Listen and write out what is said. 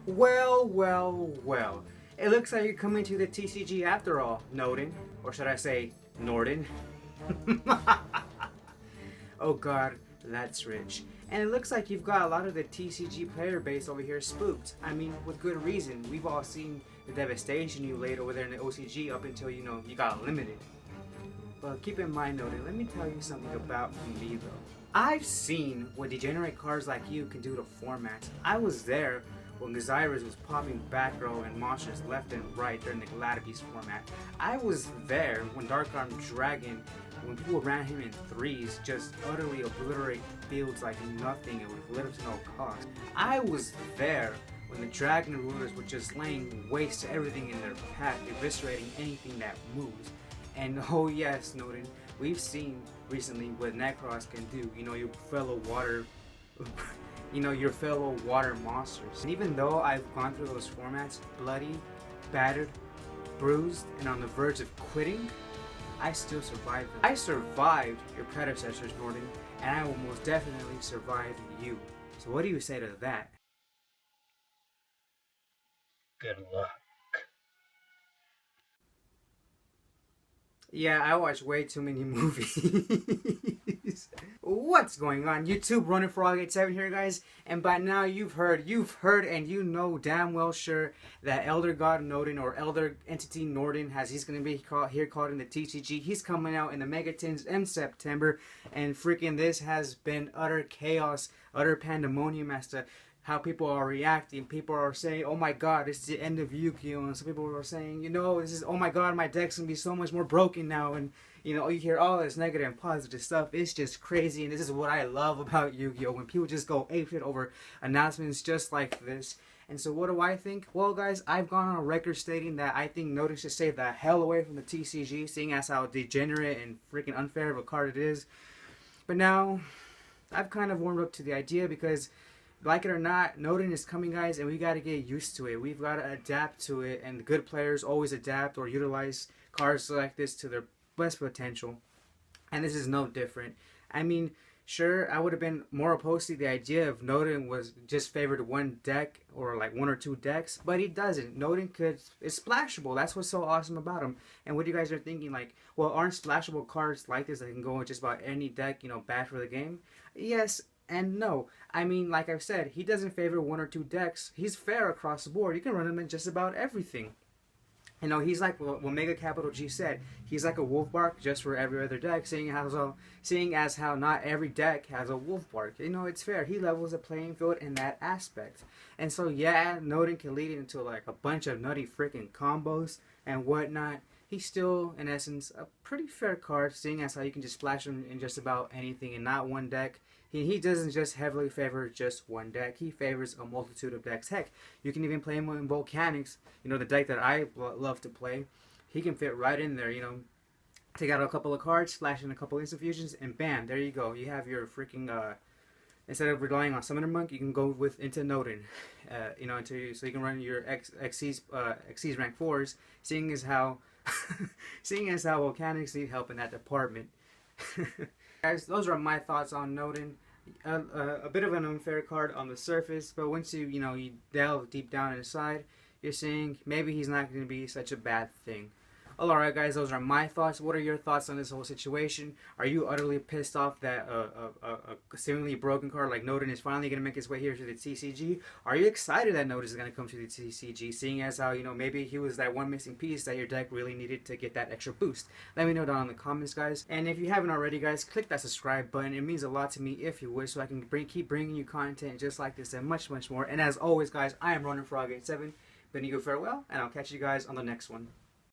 Well, well, well. It looks like you're coming to the TCG after all, Noden. Or should I say, Norden? Oh god, that's rich. And it looks like you've got a lot of the TCG player base over here spooked. I mean, with good reason. We've all seen the devastation you laid over there in the OCG up until, you got limited. But keep in mind, Noden, let me tell you something about me, though. I've seen what degenerate cards like you can do to formats. I was there when Gazirus was popping back row and monsters left and right during the Gladibeast format. I was there when Dark Arm Dragon, when people ran him in threes, just utterly obliterate fields like nothing and with little to no cost. I was there when the Dragon Rulers were just laying waste to everything in their path, eviscerating anything that moves. And oh yes, Noden, we've seen recently what Necros can do. Your fellow water your fellow water monsters. And even though I've gone through those formats, bloody, battered, bruised, and on the verge of quitting, I still survived them. I survived your predecessors, Norden, and I will most definitely survive you. So what do you say to that? Good luck. Yeah, I watch way too many movies. What's going on? YouTube, Running Frog 87 here, guys. And by now you've heard, and you know damn well sure that Elder God Noden or Elder Entity Norden, as he's going to be called in the TCG. He's coming out in the Megatins in September. And freaking this has been utter chaos, utter pandemonium as to how people are reacting. People are saying, oh my god, it's the end of Yu-Gi-Oh! And some people are saying, this is, oh my god, my deck's gonna be so much more broken now. And, you hear all this negative and positive stuff. It's just crazy. And this is what I love about Yu-Gi-Oh! When people just go apeshit over announcements just like this. And so what do I think? Well, guys, I've gone on a record stating that I think Noden should stay the hell away from the TCG, seeing as how degenerate and freaking unfair of a card it is. But now, I've kind of warmed up to the idea because, like it or not, Noden is coming, guys, and we got to get used to it. We've got to adapt to it, and the good players always adapt or utilize cards like this to their best potential. And this is no different. I mean, sure, I would have been more opposed to the idea if Noden was just favored one deck or like one or two decks, but he doesn't. Noden is splashable. That's what's so awesome about him. And what you guys are thinking, like, well, aren't splashable cards like this that can go in just about any deck, bad for the game? Yes and no. I mean, like I've said, he doesn't favor one or two decks. He's fair across the board. You can run him in just about everything. He's like what Mega Capital G said. He's like a wolf bark just for every other deck, seeing as how not every deck has a wolf bark. It's fair. He levels the playing field in that aspect. And so yeah, Noden can lead into like a bunch of nutty freaking combos and whatnot. He's still, in essence, a pretty fair card, seeing as how you can just splash him in just about anything and not one deck. He doesn't just heavily favor just one deck. He favors a multitude of decks. Heck, you can even play him in Volcanics, the deck that I love to play. He can fit right in there, Take out a couple of cards, splash in a couple of instant fusions, and bam, there you go. You have your freaking, instead of relying on Summoner Monk, you can go into Noden, so you can run your Xyz rank 4s, seeing as how Volcanics need help in that department. Guys, those are my thoughts on Noden. A bit of an unfair card on the surface, but once you delve deep down inside, you're seeing maybe he's not going to be such a bad thing. Well, alright guys, those are my thoughts. What are your thoughts on this whole situation? Are you utterly pissed off that a seemingly broken card like Noden is finally going to make its way here to the TCG? Are you excited that Noden is going to come to the TCG, seeing as how, maybe he was that one missing piece that your deck really needed to get that extra boost? Let me know down in the comments, guys. And if you haven't already, guys, click that subscribe button. It means a lot to me if you would, so I can keep bringing you content just like this and much, much more. And as always, guys, I am Running Frog 87, bidding you farewell, and I'll catch you guys on the next one.